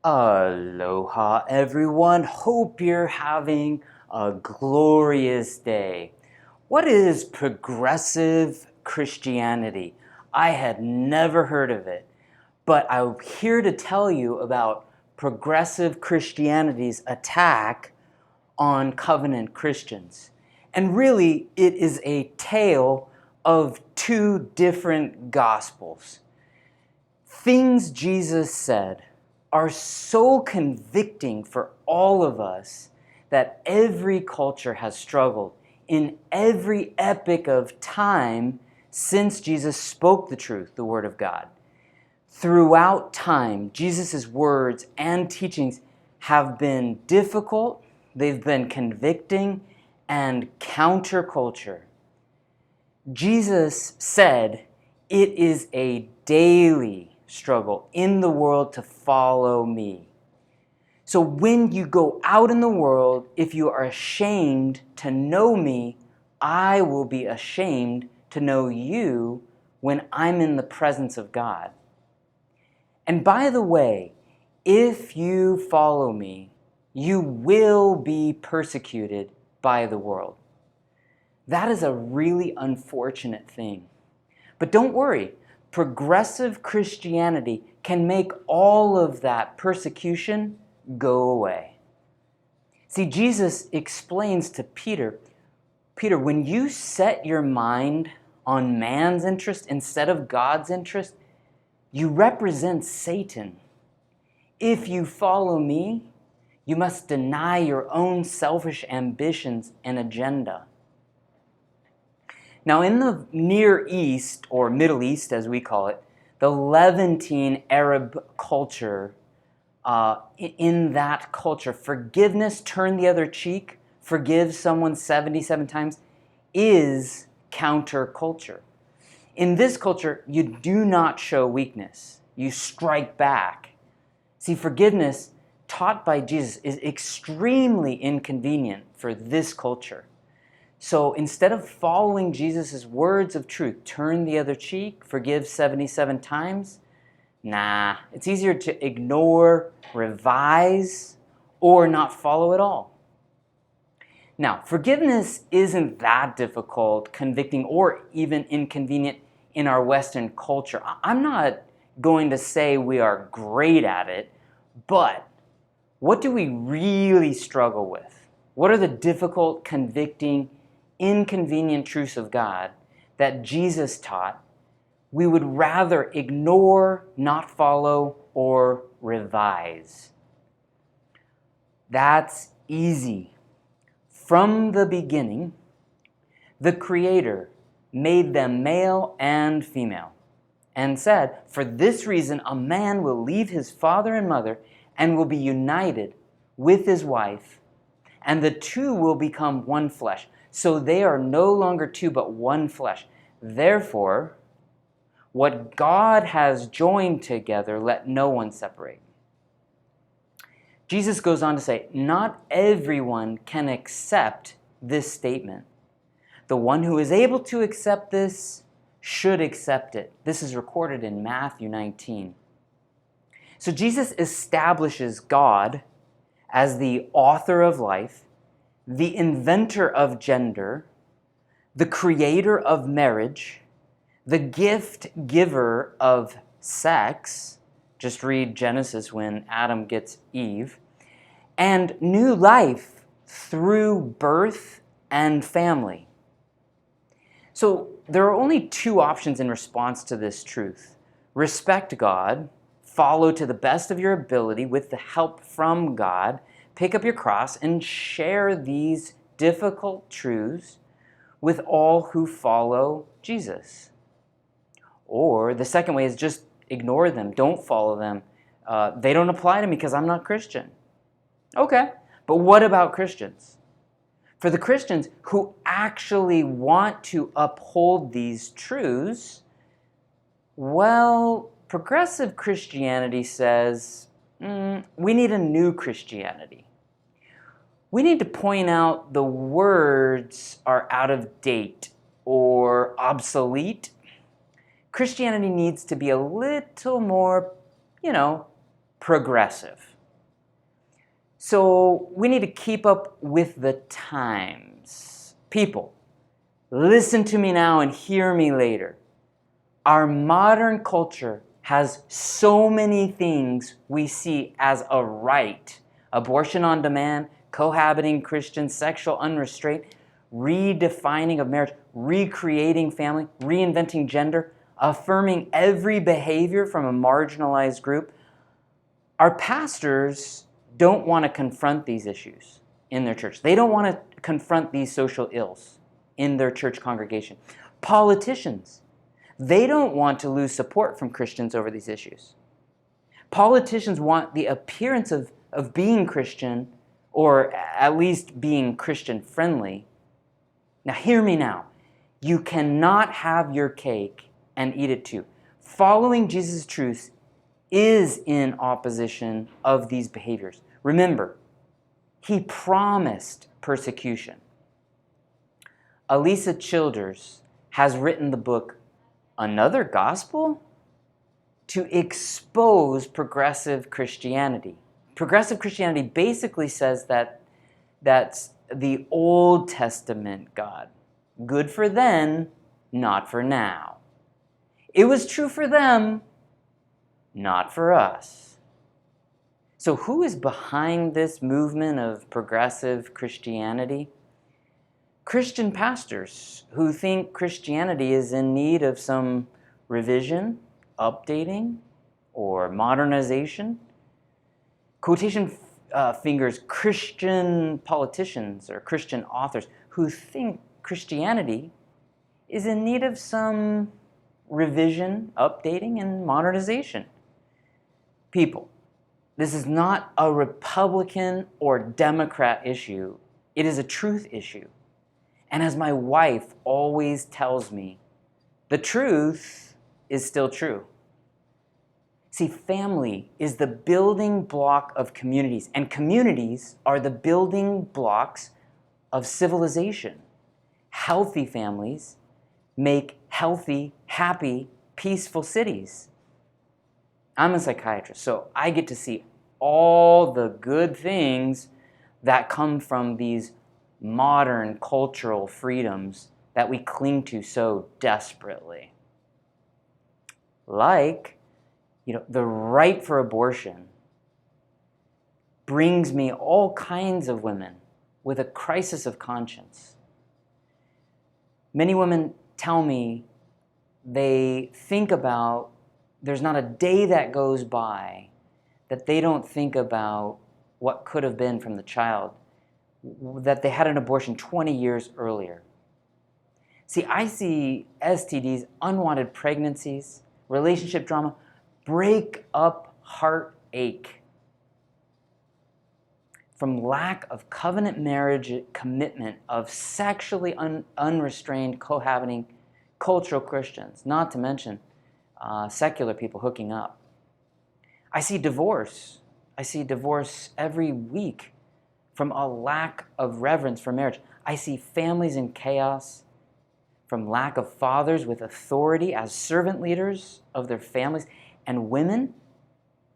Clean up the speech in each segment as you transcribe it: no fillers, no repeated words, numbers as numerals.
Aloha, everyone. Hope you're having a glorious day. What is progressive Christianity? I had never heard of it, but I'm here to tell you about progressive Christianity's attack on covenant Christians. And really, it is a tale of two different gospels. Things Jesus said are so convicting for all of us that every culture has struggled in every epoch of time since Jesus spoke the truth, the Word of God. Throughout time, Jesus' words and teachings have been difficult, they've been convicting, and counterculture. Jesus said, "It is a daily struggle in the world to follow me." So when you go out in the world, if you are ashamed to know me, I will be ashamed to know you when I'm in the presence of God. And by the way, if you follow me, you will be persecuted by the world. That is a really unfortunate thing. But don't worry, progressive Christianity can make all of that persecution go away. See, Jesus explains to Peter, when you set your mind on man's interest instead of God's interest, you represent Satan. If you follow me, you must deny your own selfish ambitions and agenda. Now, in the Near East, or Middle East as we call it, the Levantine Arab culture, in that culture, forgiveness, turn the other cheek, forgive someone 77 times, is counterculture. In this culture, you do not show weakness. You strike back. See, forgiveness taught by Jesus is extremely inconvenient for this culture. So instead of following Jesus' words of truth, turn the other cheek, forgive 77 times, it's easier to ignore, revise, or not follow at all. Now, forgiveness isn't that difficult, convicting, or even inconvenient in our Western culture. I'm not going to say we are great at it, but what do we really struggle with? What are the difficult, convicting, inconvenient truths of God that Jesus taught we would rather ignore, not follow, or revise? That's easy. From the beginning, the Creator made them male and female and said, "For this reason, a man will leave his father and mother and will be united with his wife, and the two will become one flesh. So they are no longer two, but one flesh. Therefore, what God has joined together, let no one separate." Jesus goes on to say, not everyone can accept this statement. The one who is able to accept this should accept it. This is recorded in Matthew 19. So Jesus establishes God as the author of life, the inventor of gender, the creator of marriage, the gift giver of sex. Just read Genesis when Adam gets Eve. And new life through birth and family. So there are only two options in response to this truth. Respect God, follow to the best of your ability with the help from God, pick up your cross, and share these difficult truths with all who follow Jesus. Or the second way is just ignore them, don't follow them. They don't apply to me because I'm not Christian. Okay, but what about Christians? For the Christians who actually want to uphold these truths, well, progressive Christianity says, we need a new Christianity. We need to point out the words are out of date or obsolete. Christianity needs to be a little more, progressive. So we need to keep up with the times. People, listen to me now and hear me later. Our modern culture has so many things we see as a right. Abortion on demand, cohabiting Christians, sexual unrestraint, redefining of marriage, recreating family, reinventing gender, affirming every behavior from a marginalized group. Our pastors don't want to confront these issues in their church. They don't want to confront these social ills in their church congregation. Politicians, they don't want to lose support from Christians over these issues. Politicians want the appearance of being Christian, or at least being Christian friendly. Now hear me now. You cannot have your cake and eat it too. Following Jesus' truth is in opposition of these behaviors. Remember, he promised persecution. Alisa Childers has written the book Another Gospel to expose progressive Christianity. Progressive Christianity basically says that that's the Old Testament God. Good for then, not for now. It was true for them, not for us. So who is behind this movement of progressive Christianity? Christian pastors who think Christianity is in need of some revision, updating, or modernization. Quotation fingers, Christian politicians or Christian authors who think Christianity is in need of some revision, updating, and modernization. People, this is not a Republican or Democrat issue. It is a truth issue. And as my wife always tells me, the truth is still true. See, family is the building block of communities, and communities are the building blocks of civilization. Healthy families make healthy, happy, peaceful cities. I'm a psychiatrist, so I get to see all the good things that come from these modern cultural freedoms that we cling to so desperately. Like, the right for abortion brings me all kinds of women with a crisis of conscience. Many women tell me they think about, there's not a day that goes by that they don't think about what could have been from the child, that they had an abortion 20 years earlier. See, I see STDs, unwanted pregnancies, relationship drama, break up heartache from lack of covenant marriage commitment of sexually unrestrained cohabiting cultural Christians, not to mention secular people hooking up. I see divorce. I see divorce every week from a lack of reverence for marriage. I see families in chaos from lack of fathers with authority as servant leaders of their families, and women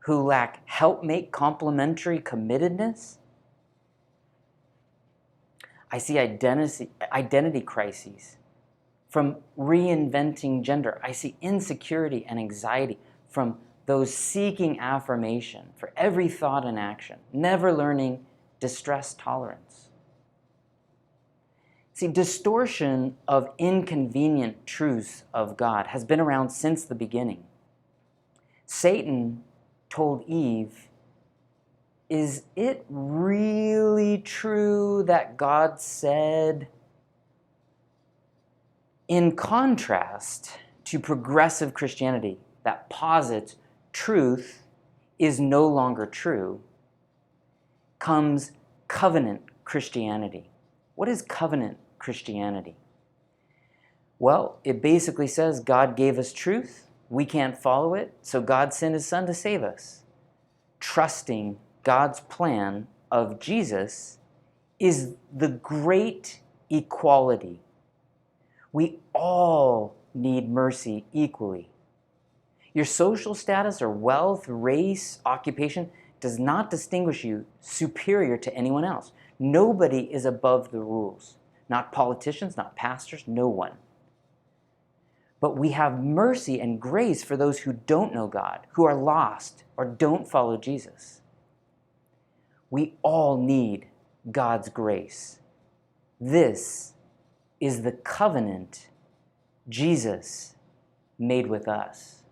who lack helpmate complementary committedness. I see identity crises from reinventing gender. I see insecurity and anxiety from those seeking affirmation for every thought and action, never learning distress tolerance. See, distortion of inconvenient truths of God has been around since the beginning. Satan told Eve, is it really true that God said? In contrast to progressive Christianity that posits truth is no longer true, comes covenant Christianity. What is covenant Christianity? Well, it basically says God gave us truth, we can't follow it, so God sent his son to save us. Trusting God's plan of Jesus is the great equality. We all need mercy equally. Your social status or wealth, race, occupation does not distinguish you superior to anyone else. Nobody is above the rules. Not politicians, not pastors, no one. But we have mercy and grace for those who don't know God, who are lost or don't follow Jesus. We all need God's grace. This is the covenant Jesus made with us.